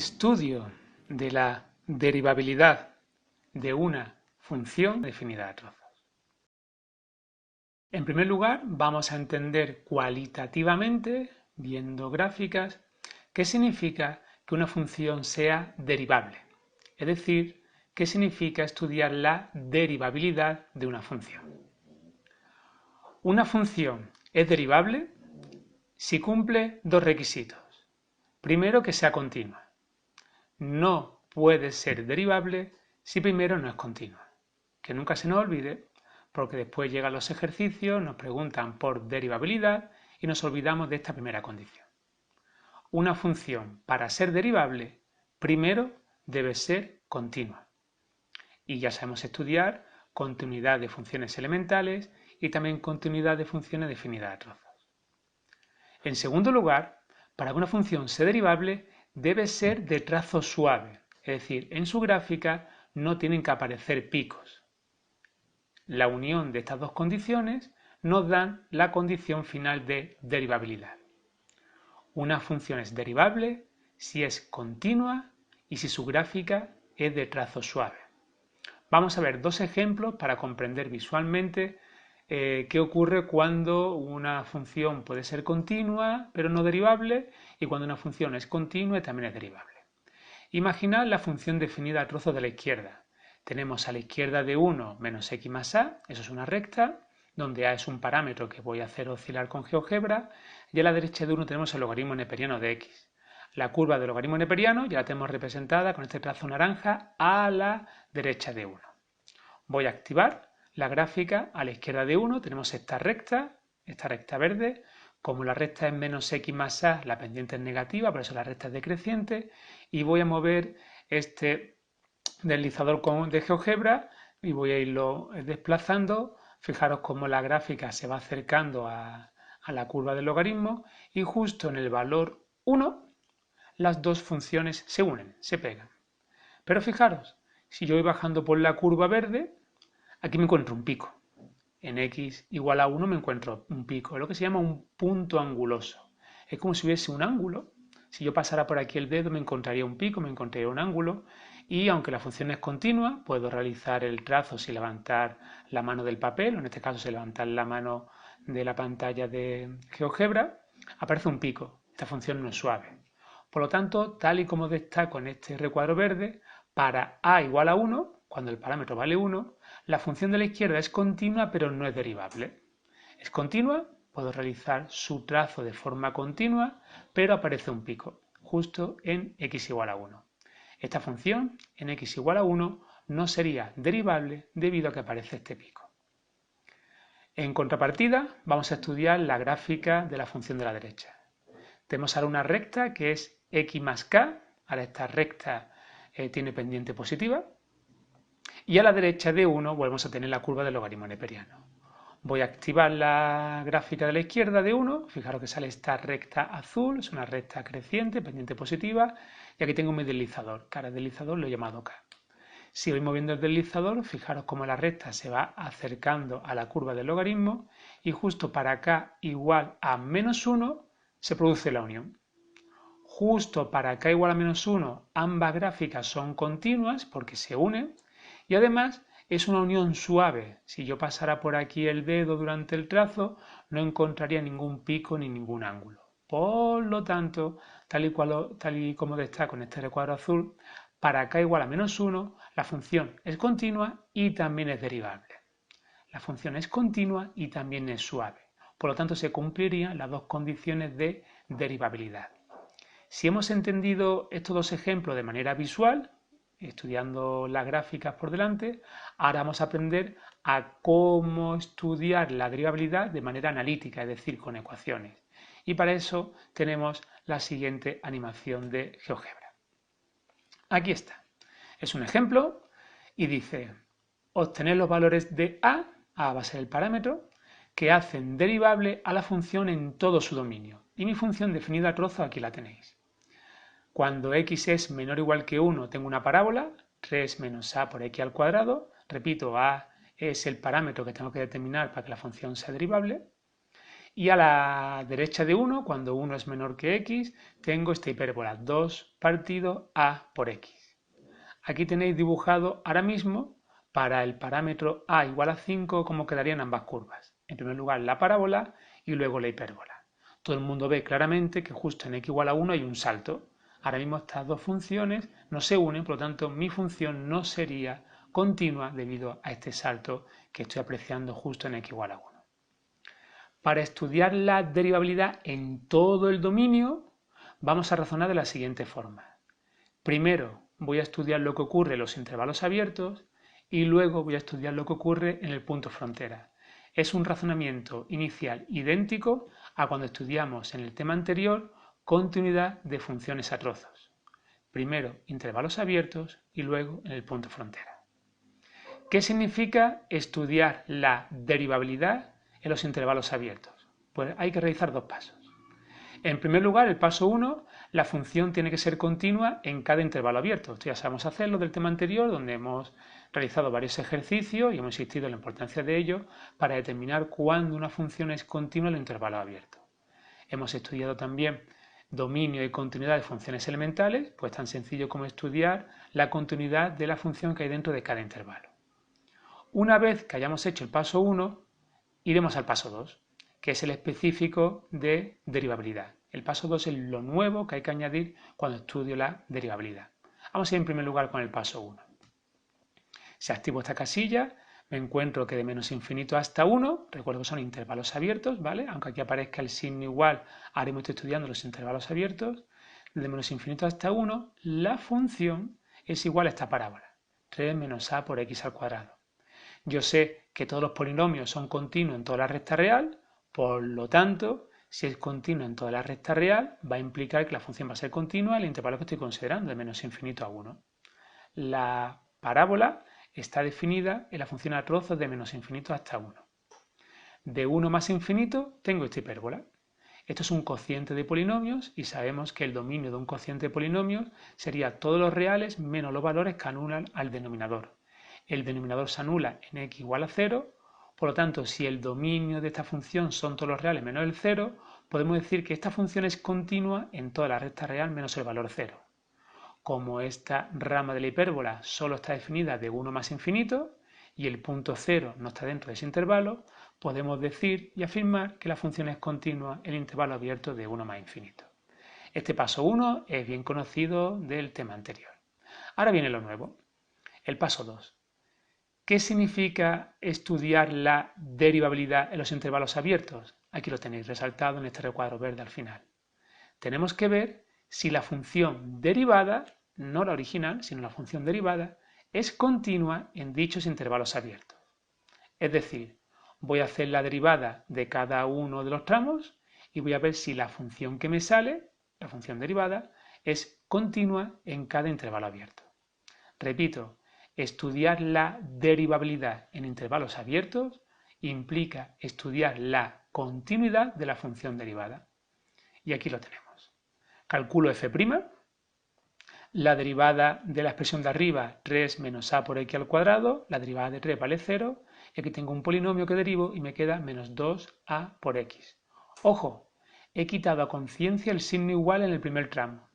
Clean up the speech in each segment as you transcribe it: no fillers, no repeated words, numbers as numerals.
Estudio de la derivabilidad de una función definida a trozos. En primer lugar, vamos a entender cualitativamente, viendo gráficas, qué significa que una función sea derivable. Es decir, qué significa estudiar la derivabilidad de una función. Una función es derivable si cumple dos requisitos. Primero, que sea continua. No puede ser derivable si primero no es continua. Que nunca se nos olvide, porque después llegan los ejercicios, nos preguntan por derivabilidad y nos olvidamos de esta primera condición. Una función, para ser derivable, primero debe ser continua. Y ya sabemos estudiar continuidad de funciones elementales y también continuidad de funciones definidas a trozos. En segundo lugar, para que una función sea derivable, debe ser de trazo suave, es decir, en su gráfica no tienen que aparecer picos. La unión de estas dos condiciones nos dan la condición final de derivabilidad. Una función es derivable si es continua y si su gráfica es de trazo suave. Vamos a ver dos ejemplos para comprender visualmente qué ocurre cuando una función puede ser continua pero no derivable y cuando una función es continua y también es derivable. Imaginad la función definida a trozos de la izquierda. Tenemos a la izquierda de 1 menos x más a, eso es una recta, donde a es un parámetro que voy a hacer oscilar con GeoGebra, y a la derecha de 1 tenemos el logaritmo neperiano de x. La curva del logaritmo neperiano ya la tenemos representada con este trazo naranja a la derecha de 1. Voy a activar la gráfica a la izquierda de 1, tenemos esta recta verde. Como la recta es menos x más a, la pendiente es negativa, por eso la recta es decreciente, y voy a mover este deslizador de GeoGebra y voy a irlo desplazando. Fijaros cómo la gráfica se va acercando a la curva del logaritmo y justo en el valor 1 las dos funciones se unen, se pegan. Pero fijaros, si yo voy bajando por la curva verde, aquí me encuentro un pico. En x igual a 1 me encuentro un pico, lo que se llama un punto anguloso. Es como si hubiese un ángulo. Si yo pasara por aquí el dedo me encontraría un pico, me encontraría un ángulo, y aunque la función es continua, puedo realizar el trazo sin levantar la mano del papel, o en este caso sin levantar la mano de la pantalla de GeoGebra, aparece un pico. Esta función no es suave. Por lo tanto, tal y como destaco en este recuadro verde, para a igual a 1, cuando el parámetro vale 1, la función de la izquierda es continua pero no es derivable. Es continua, puedo realizar su trazo de forma continua, pero aparece un pico, justo en x igual a 1. Esta función, en x igual a 1, no sería derivable debido a que aparece este pico. En contrapartida, vamos a estudiar la gráfica de la función de la derecha. Tenemos ahora una recta que es x más k, ahora esta recta tiene pendiente positiva, y a la derecha de 1 volvemos a tener la curva del logaritmo neperiano. Voy a activar la gráfica de la izquierda de 1, fijaros que sale esta recta azul, es una recta creciente, pendiente positiva, y aquí tengo mi deslizador, que ahora el deslizador lo he llamado k. Si voy moviendo el deslizador, fijaros cómo la recta se va acercando a la curva del logaritmo, y justo para k igual a menos 1 se produce la unión. Justo para k igual a menos 1 ambas gráficas son continuas porque se unen, y además es una unión suave. Si yo pasara por aquí el dedo durante el trazo, no encontraría ningún pico ni ningún ángulo. Por lo tanto, tal y como destaco en este recuadro azul, para k igual a menos 1, la función es continua y también es derivable. La función es continua y también es suave. Por lo tanto, se cumplirían las dos condiciones de derivabilidad. Si hemos entendido estos dos ejemplos de manera visual, estudiando las gráficas por delante, ahora vamos a aprender a cómo estudiar la derivabilidad de manera analítica, es decir, con ecuaciones. Y para eso tenemos la siguiente animación de GeoGebra. Aquí está. Es un ejemplo y dice obtener los valores de a va a ser el parámetro, que hacen derivable a la función en todo su dominio. Y mi función definida a trozo aquí la tenéis. Cuando x es menor o igual que 1 tengo una parábola, 3 menos a por x al cuadrado. Repito, a es el parámetro que tengo que determinar para que la función sea derivable. Y a la derecha de 1, cuando 1 es menor que x, tengo esta hipérbola 2 partido a por x. Aquí tenéis dibujado ahora mismo para el parámetro a igual a 5 cómo quedarían ambas curvas. En primer lugar la parábola y luego la hipérbola. Todo el mundo ve claramente que justo en x igual a 1 hay un salto. Ahora mismo estas dos funciones no se unen, por lo tanto mi función no sería continua debido a este salto que estoy apreciando justo en x igual a 1. Para estudiar la derivabilidad en todo el dominio, vamos a razonar de la siguiente forma. Primero voy a estudiar lo que ocurre en los intervalos abiertos y luego voy a estudiar lo que ocurre en el punto frontera. Es un razonamiento inicial idéntico a cuando estudiamos en el tema anterior continuidad de funciones a trozos. Primero intervalos abiertos y luego en el punto frontera. ¿Qué significa estudiar la derivabilidad en los intervalos abiertos? Pues hay que realizar dos pasos. En primer lugar, el paso 1, la función tiene que ser continua en cada intervalo abierto. Esto ya sabemos hacerlo del tema anterior, donde hemos realizado varios ejercicios y hemos insistido en la importancia de ello para determinar cuándo una función es continua en el intervalo abierto. Hemos estudiado también dominio y continuidad de funciones elementales, pues tan sencillo como estudiar la continuidad de la función que hay dentro de cada intervalo. Una vez que hayamos hecho el paso 1, iremos al paso 2, que es el específico de derivabilidad. El paso 2 es lo nuevo que hay que añadir cuando estudio la derivabilidad. Vamos a ir en primer lugar con el paso 1. Si activo esta casilla, me encuentro que de menos infinito hasta 1, recuerdo que son intervalos abiertos, ¿vale? Aunque aquí aparezca el signo igual, ahora mismo estoy estudiando los intervalos abiertos. De menos infinito hasta 1, la función es igual a esta parábola, 3 menos a por x al cuadrado. Yo sé que todos los polinomios son continuos en toda la recta real, por lo tanto, si es continua en toda la recta real, va a implicar que la función va a ser continua en el intervalo que estoy considerando, de menos infinito a 1. La parábola está definida en la función a trozos de menos infinito hasta 1. De 1 más infinito tengo esta hipérbola. Esto es un cociente de polinomios y sabemos que el dominio de un cociente de polinomios sería todos los reales menos los valores que anulan al denominador. El denominador se anula en x igual a 0, por lo tanto, si el dominio de esta función son todos los reales menos el 0, podemos decir que esta función es continua en toda la recta real menos el valor 0. Como esta rama de la hipérbola solo está definida de 1 más infinito y el punto 0 no está dentro de ese intervalo, podemos decir y afirmar que la función es continua en el intervalo abierto de 1 más infinito. Este paso 1 es bien conocido del tema anterior. Ahora viene lo nuevo, el paso 2. ¿Qué significa estudiar la derivabilidad en los intervalos abiertos? Aquí lo tenéis resaltado en este recuadro verde al final. Tenemos que ver si la función derivada, no la original, sino la función derivada, es continua en dichos intervalos abiertos. Es decir, voy a hacer la derivada de cada uno de los tramos y voy a ver si la función que me sale, la función derivada, es continua en cada intervalo abierto. Repito, estudiar la derivabilidad en intervalos abiertos implica estudiar la continuidad de la función derivada. Y aquí lo tenemos. Calculo f', la derivada de la expresión de arriba, 3 menos a por x al cuadrado, la derivada de 3 vale 0, y aquí tengo un polinomio que derivo y me queda menos 2a por x. Ojo, he quitado a conciencia el signo igual en el primer tramo.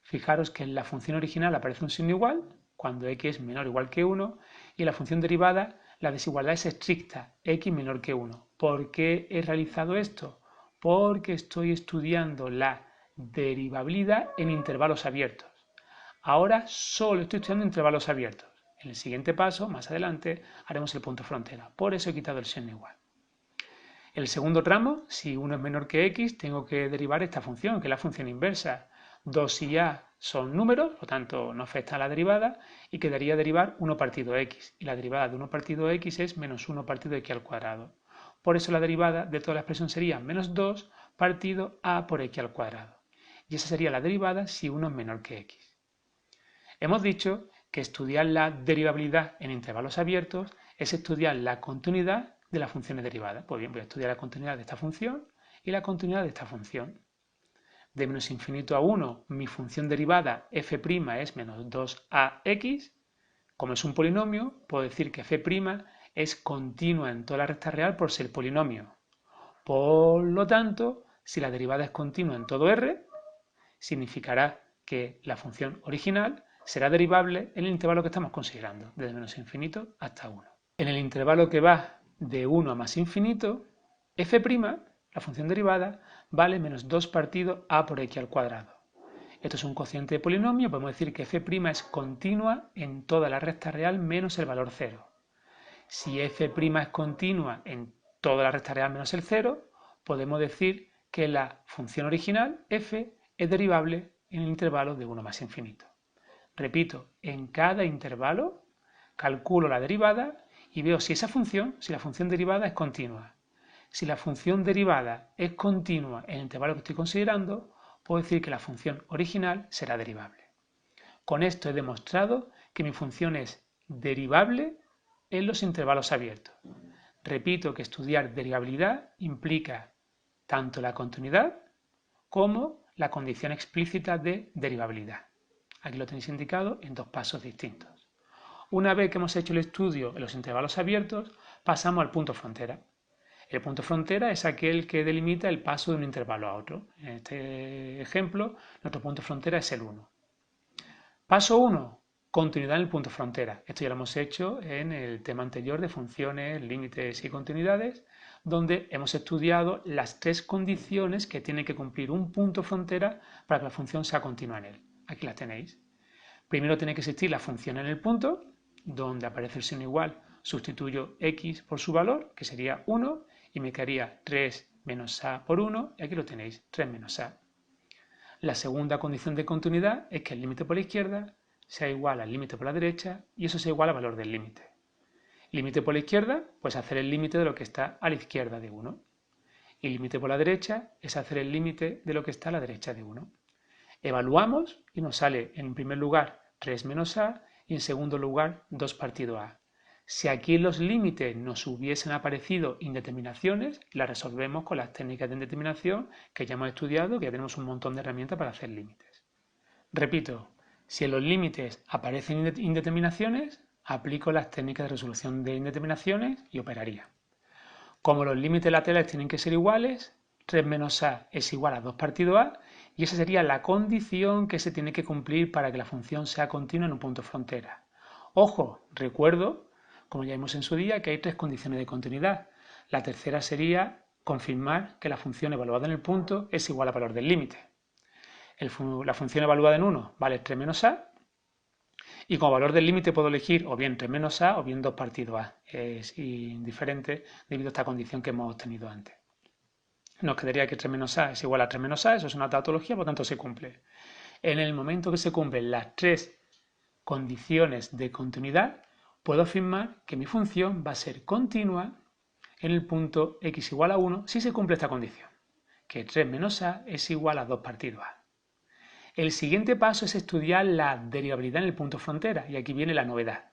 Fijaros que en la función original aparece un signo igual, cuando x es menor o igual que 1, y en la función derivada la desigualdad es estricta, x menor que 1. ¿Por qué he realizado esto? Porque estoy estudiando la derivabilidad en intervalos abiertos. Ahora solo estoy estudiando intervalos abiertos. En el siguiente paso, más adelante, haremos el punto frontera. Por eso he quitado el signo igual. El segundo tramo, si 1 es menor que x, tengo que derivar esta función, que es la función inversa. 2 y a son números, por lo tanto no afecta a la derivada, y quedaría derivar 1 partido x. Y la derivada de 1 partido x es menos 1 partido x al cuadrado. Por eso la derivada de toda la expresión sería menos 2 partido a por x al cuadrado. Y esa sería la derivada si 1 es menor que x. Hemos dicho que estudiar la derivabilidad en intervalos abiertos es estudiar la continuidad de las funciones derivadas. Pues bien, voy a estudiar la continuidad de esta función y la continuidad de esta función. De menos infinito a 1, mi función derivada f' es menos 2ax. Como es un polinomio, puedo decir que f' es continua en toda la recta real por ser polinomio. Por lo tanto, si la derivada es continua en todo R, significará que la función original será derivable en el intervalo que estamos considerando, desde menos infinito hasta 1. En el intervalo que va de 1 a más infinito, f', la función derivada, vale menos 2 partido a por x al cuadrado. Esto es un cociente de polinomio, podemos decir que f' es continua en toda la recta real menos el valor 0. Si f' es continua en toda la recta real menos el 0, podemos decir que la función original, f, es derivable en el intervalo de 1 más infinito. Repito, en cada intervalo calculo la derivada y veo si la función derivada es continua. Si la función derivada es continua en el intervalo que estoy considerando, puedo decir que la función original será derivable. Con esto he demostrado que mi función es derivable en los intervalos abiertos. Repito que estudiar derivabilidad implica tanto la continuidad como la condición explícita de derivabilidad. Aquí lo tenéis indicado en dos pasos distintos. Una vez que hemos hecho el estudio en los intervalos abiertos, pasamos al punto frontera. El punto frontera es aquel que delimita el paso de un intervalo a otro. En este ejemplo, nuestro punto frontera es el 1. Paso 1, continuidad en el punto frontera. Esto ya lo hemos hecho en el tema anterior de funciones, límites y continuidades, donde hemos estudiado las tres condiciones que tiene que cumplir un punto frontera para que la función sea continua en él. Aquí las tenéis. Primero tiene que existir la función en el punto, donde aparece el signo igual, sustituyo x por su valor, que sería 1, y me quedaría 3 menos a por 1, y aquí lo tenéis, 3 menos a. La segunda condición de continuidad es que el límite por la izquierda sea igual al límite por la derecha, y eso sea igual al valor del límite. Límite por la izquierda, pues hacer el límite de lo que está a la izquierda de 1. Y límite por la derecha es hacer el límite de lo que está a la derecha de 1. Evaluamos y nos sale en primer lugar 3 menos a y en segundo lugar 2 partido a. Si aquí en los límites nos hubiesen aparecido indeterminaciones, las resolvemos con las técnicas de indeterminación que ya hemos estudiado, que ya tenemos un montón de herramientas para hacer límites. Repito, si en los límites aparecen indeterminaciones, aplico las técnicas de resolución de indeterminaciones y operaría. Como los límites laterales tienen que ser iguales, 3 menos a es igual a 2 partido a, y esa sería la condición que se tiene que cumplir para que la función sea continua en un punto frontera. Ojo, recuerdo, como ya vimos en su día, que hay tres condiciones de continuidad. La tercera sería confirmar que la función evaluada en el punto es igual al valor del límite. La función evaluada en 1 vale 3 menos a, y como valor del límite puedo elegir o bien 3 menos a o bien 2 partido a. Es indiferente debido a esta condición que hemos obtenido antes. Nos quedaría que 3 menos a es igual a 3 menos a, eso es una tautología, por lo tanto se cumple. En el momento que se cumplen las tres condiciones de continuidad, puedo afirmar que mi función va a ser continua en el punto x igual a 1 si se cumple esta condición, que 3 menos a es igual a 2 partido a. El siguiente paso es estudiar la derivabilidad en el punto frontera, y aquí viene la novedad.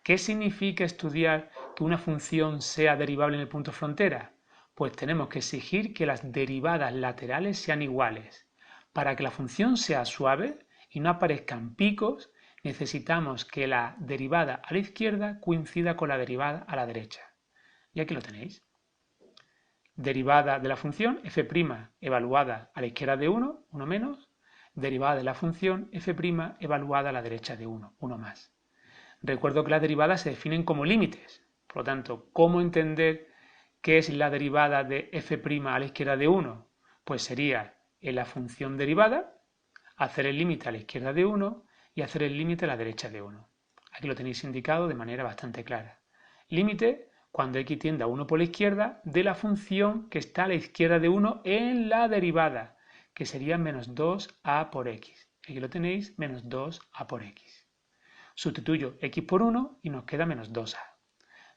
¿Qué significa estudiar que una función sea derivable en el punto frontera? Pues tenemos que exigir que las derivadas laterales sean iguales. Para que la función sea suave y no aparezcan picos, necesitamos que la derivada a la izquierda coincida con la derivada a la derecha. Y aquí lo tenéis. Derivada de la función f' evaluada a la izquierda de 1, 1 menos. Derivada de la función f' evaluada a la derecha de 1, 1 más. Recuerdo que las derivadas se definen como límites. Por lo tanto, ¿cómo entender qué es la derivada de f' a la izquierda de 1? Pues sería en la función derivada, hacer el límite a la izquierda de 1 y hacer el límite a la derecha de 1. Aquí lo tenéis indicado de manera bastante clara. Límite cuando x tiende a 1 por la izquierda de la función que está a la izquierda de 1 en la derivada, que sería menos 2a por x. Aquí lo tenéis, menos 2a por x. Sustituyo x por 1 y nos queda menos 2a.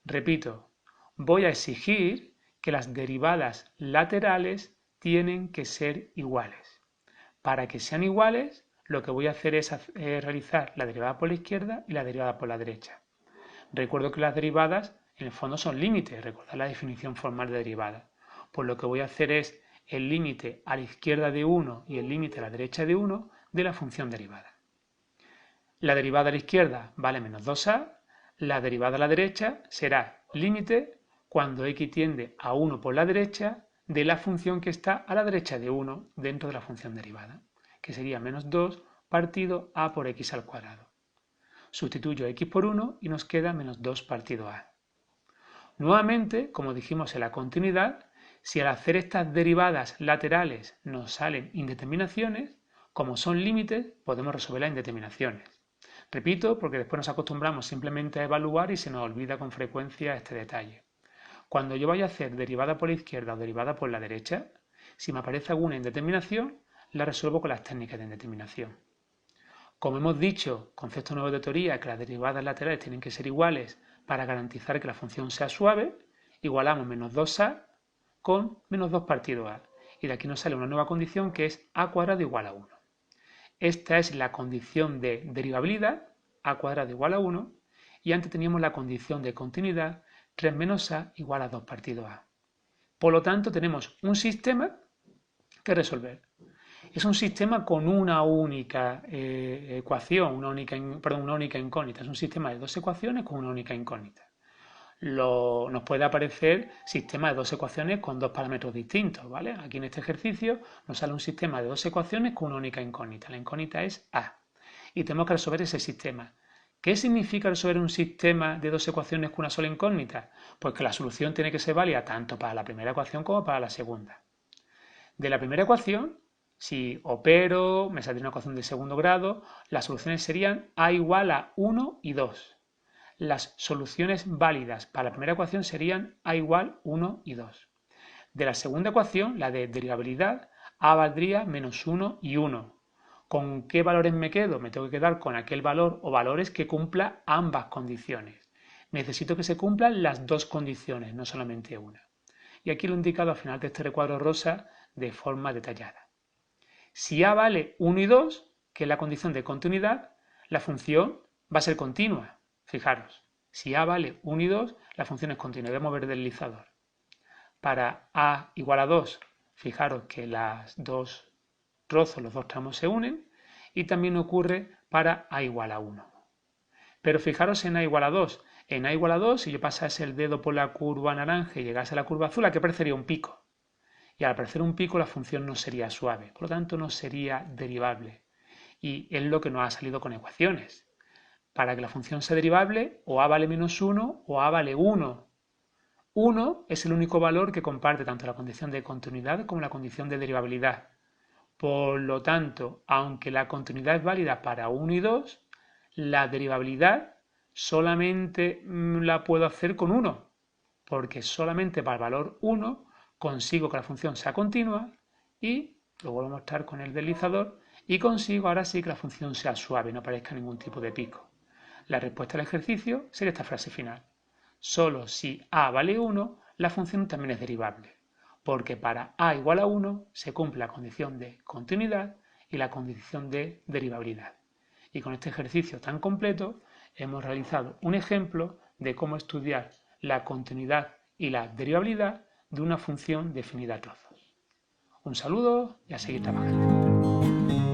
Repito, voy a exigir que las derivadas laterales tienen que ser iguales. Para que sean iguales, lo que voy a hacer es realizar la derivada por la izquierda y la derivada por la derecha. Recuerdo que las derivadas en el fondo son límites, recordad la definición formal de derivada. Pues lo que voy a hacer es el límite a la izquierda de 1 y el límite a la derecha de 1 de la función derivada. La derivada a la izquierda vale menos 2a, la derivada a la derecha será límite cuando x tiende a 1 por la derecha de la función que está a la derecha de 1 dentro de la función derivada, que sería menos 2 partido a por x al cuadrado. Sustituyo x por 1 y nos queda menos 2 partido a. Nuevamente, como dijimos en la continuidad, si al hacer estas derivadas laterales nos salen indeterminaciones, como son límites, podemos resolver las indeterminaciones. Repito, porque después nos acostumbramos simplemente a evaluar y se nos olvida con frecuencia este detalle. Cuando yo vaya a hacer derivada por la izquierda o derivada por la derecha, si me aparece alguna indeterminación, la resuelvo con las técnicas de indeterminación. Como hemos dicho, concepto nuevo de teoría, que las derivadas laterales tienen que ser iguales para garantizar que la función sea suave, igualamos menos 2a con menos 2 partido a. Y de aquí nos sale una nueva condición que es a cuadrado igual a 1. Esta es la condición de derivabilidad, a cuadrado igual a 1, y antes teníamos la condición de continuidad, 3 menos a igual a 2 partido a. Por lo tanto, tenemos un sistema que resolver. Es un sistema con una única ecuación, una única incógnita. Es un sistema de dos ecuaciones con una única incógnita. Nos puede aparecer sistema de dos ecuaciones con dos parámetros distintos, ¿vale? Aquí en este ejercicio nos sale un sistema de dos ecuaciones con una única incógnita. La incógnita es A. Y tenemos que resolver ese sistema. ¿Qué significa resolver un sistema de dos ecuaciones con una sola incógnita? Pues que la solución tiene que ser válida tanto para la primera ecuación como para la segunda. De la primera ecuación, si opero, me saldría una ecuación de segundo grado, las soluciones serían a igual a 1 y 2. Las soluciones válidas para la primera ecuación serían a igual 1 y 2. De la segunda ecuación, la de derivabilidad, a valdría menos 1 y 1. ¿Con qué valores me quedo? Me tengo que quedar con aquel valor o valores que cumpla ambas condiciones. Necesito que se cumplan las dos condiciones, no solamente una. Y aquí lo he indicado al final de este recuadro rosa de forma detallada. Si a vale 1 y 2, que es la condición de continuidad, la función va a ser continua. Fijaros, si a vale 1 y 2, la función es continua. Voy a mover el deslizador. Para a igual a 2, fijaros que los dos trozos, los dos tramos se unen, y también ocurre para a igual a 1. Pero fijaros en a igual a 2. En a igual a 2, si yo pasase el dedo por la curva naranja y llegase a la curva azul, ¿a qué aparecería un pico? Y al aparecer un pico, la función no sería suave, por lo tanto no sería derivable. Y es lo que nos ha salido con ecuaciones. Para que la función sea derivable, o a vale menos 1 o a vale 1. 1 es el único valor que comparte tanto la condición de continuidad como la condición de derivabilidad. Por lo tanto, aunque la continuidad es válida para 1 y 2, la derivabilidad solamente la puedo hacer con 1, porque solamente para el valor 1 consigo que la función sea continua y, lo vuelvo a mostrar con el deslizador, y consigo ahora sí que la función sea suave, no aparezca ningún tipo de pico. La respuesta al ejercicio sería esta frase final. Solo si a vale 1, la función también es derivable, porque para a igual a 1 se cumple la condición de continuidad y la condición de derivabilidad. Y con este ejercicio tan completo hemos realizado un ejemplo de cómo estudiar la continuidad y la derivabilidad de una función definida a trozos. Un saludo y a seguir trabajando.